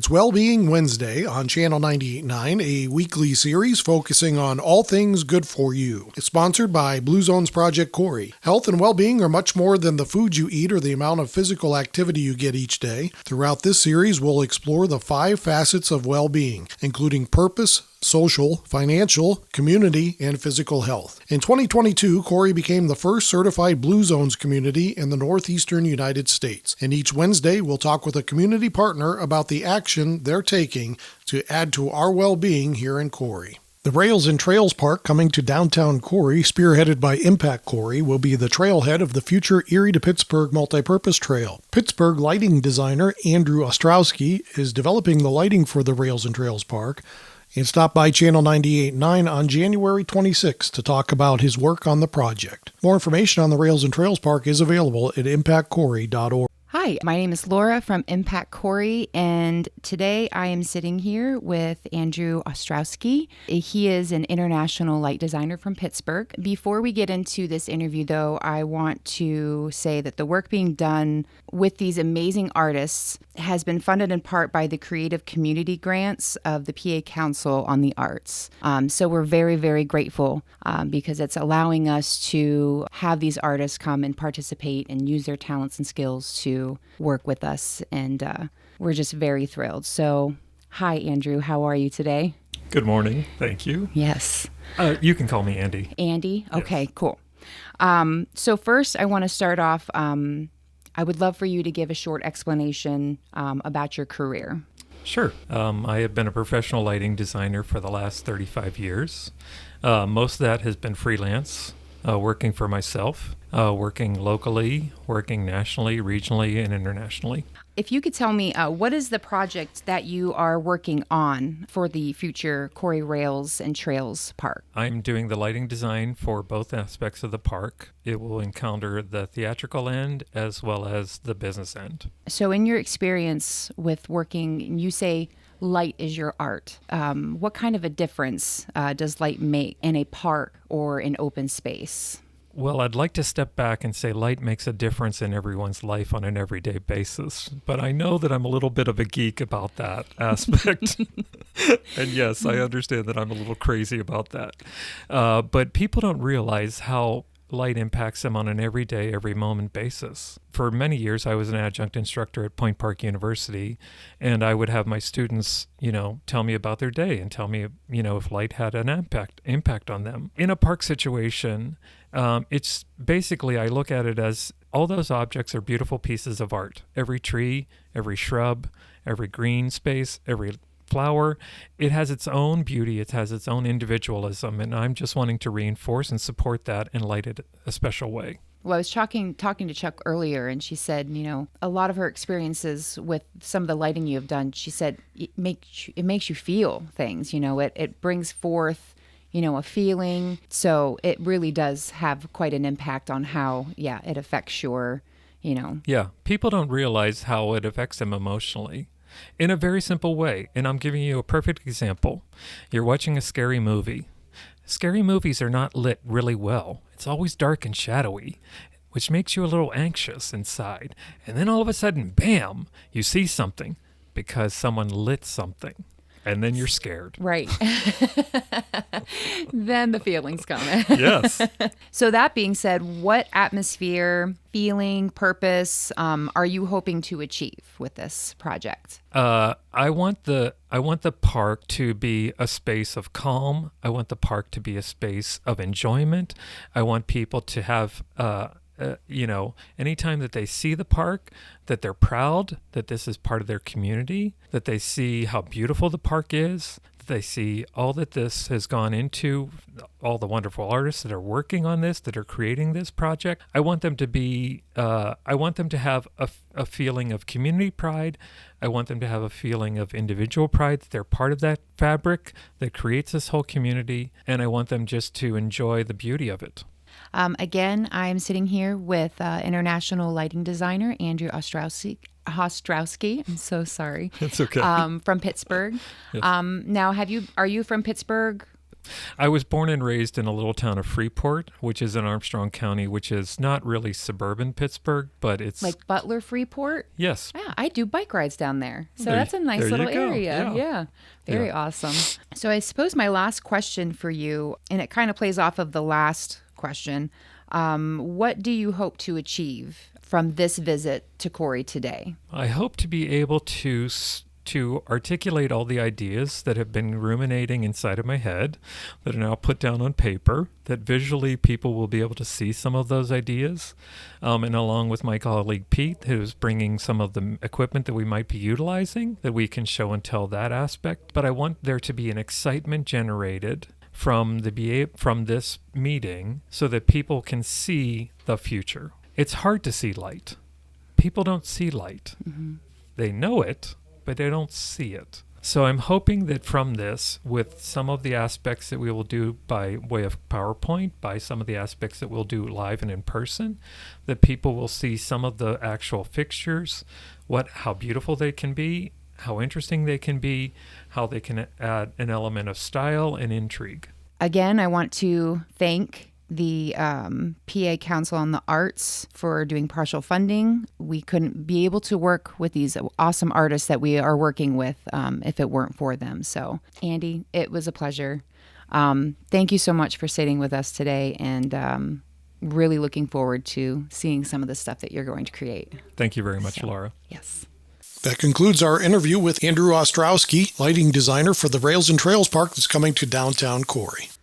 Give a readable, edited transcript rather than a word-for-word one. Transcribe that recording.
It's Wellbeing Wednesday on Channel 98.9, a weekly series focusing on all things good for you. It's sponsored by Blue Zones Project Corry. Health and well-being are much more than the food you eat or the amount of physical activity you get each day. Throughout this series, we'll explore the 5 facets of well-being, including purpose, social, financial, community, and physical health. In 2022, Corry became the first certified Blue Zones community in the northeastern United States. And each Wednesday, we'll talk with a community partner about the action they're taking to add to our well-being here in Corry. The Rails and Trails Park coming to downtown Corry, spearheaded by Impact Corry, will be the trailhead of the future Erie to Pittsburgh multipurpose trail. Pittsburgh lighting designer Andy Ostrowski is developing the lighting for the Rails and Trails Park, and stop by Channel 98.9 on January 26 to talk about his work on the project. More information on the Rails and Trails Park is available at impactcorry.org. Hi, my name is Laura from Impact Corry, and today I am sitting here with Andy Ostrowski. He is an international light designer from Pittsburgh. Before we get into this interview, though, I want to say that the work being done with these amazing artists has been funded in part by the Creative Community Grants of the PA Council on the Arts. So we're very, very grateful because it's allowing us to have these artists come and participate and use their talents and skills to work with us, and we're just very thrilled. So, hi, Andrew. How are you today? Good morning. Thank you. Yes. You can call me Andy. Andy? Okay, Yes. Cool. So first, I want to start off, I would love for you to give a short explanation about your career. Sure. I have been a professional lighting designer for the last 35 years. Most of that has been freelance, working for myself, working locally, working nationally, regionally, and internationally. If you could tell me, what is the project that you are working on for the future Corry Rails and Trails Park? I'm doing the lighting design for both aspects of the park. It will encounter the theatrical end as well as the business end. So in your experience with working, you say light is your art. What kind of a difference does light make in a park or in open space? Well, I'd like to step back and say light makes a difference in everyone's life on an everyday basis. But I know that I'm a little bit of a geek about that aspect. And yes, I understand that I'm a little crazy about that. But people don't realize how light impacts them on an everyday, every moment basis. For many years, I was an adjunct instructor at Point Park University, and I would have my students, tell me about their day and tell me, if light had an impact on them. In a park situation, it's basically, I look at it as all those objects are beautiful pieces of art. Every tree, every shrub, every green space, every flower, it has its own beauty, it has its own individualism, and I'm just wanting to reinforce and support that and light it a special way. Well, I was talking to Chuck earlier, and she said, a lot of her experiences with some of the lighting you have done, she said it makes you feel things, it brings forth, a feeling. So it really does have quite an impact on how, it affects your, Yeah, people don't realize how it affects them emotionally. In a very simple way, and I'm giving you a perfect example. You're watching a scary movie. Scary movies are not lit really well. It's always dark and shadowy, which makes you a little anxious inside. And then all of a sudden, bam, you see something because someone lit something. And then you're scared. Right. Then the feelings come. Yes. So that being said, what atmosphere, feeling, purpose are you hoping to achieve with this project? I want the park to be a space of calm. I want the park to be a space of enjoyment. I want people to have anytime that they see the park, that they're proud that this is part of their community, that they see how beautiful the park is, that they see all that this has gone into, all the wonderful artists that are working on this, that are creating this project. I want them to have a feeling of community pride. I want them to have a feeling of individual pride, that they're part of that fabric that creates this whole community, and I want them just to enjoy the beauty of it. Again, I'm sitting here with international lighting designer Andy Ostrowski. I'm so sorry. It's okay. From Pittsburgh. Yes. Now, are you from Pittsburgh I was born and raised in a little town of Freeport, which is in Armstrong County, which is not really suburban Pittsburgh, but it's... Like Butler, Freeport? Yes. Yeah, I do bike rides down there. So There- that's a nice there you little go. area. Yeah. Very Yeah. awesome. So I suppose my last question for you, and it kind of plays off of the last question, what do you hope to achieve from this visit to Corry today? I hope to be able to articulate all the ideas that have been ruminating inside of my head that are now put down on paper, that visually people will be able to see some of those ideas. And along with my colleague Pete, who's bringing some of the equipment that we might be utilizing, that we can show and tell that aspect. But I want there to be an excitement generated from this meeting so that people can see the future. It's hard to see light. People don't see light. Mm-hmm. They know it, but they don't see it. So I'm hoping that from this, with some of the aspects that we will do by way of PowerPoint, by some of the aspects that we'll do live and in person, that people will see some of the actual fixtures, how beautiful they can be, how interesting they can be, how they can add an element of style and intrigue. Again, I want to thank the PA Council on the Arts for doing partial funding. We couldn't be able to work with these awesome artists that we are working with if it weren't for them. So, Andy, it was a pleasure. Thank you so much for sitting with us today, and really looking forward to seeing some of the stuff that you're going to create. Thank you very much, Laura. Yes. That concludes our interview with Andrew Ostrowski, lighting designer for the Rails and Trails Park that's coming to downtown Corry.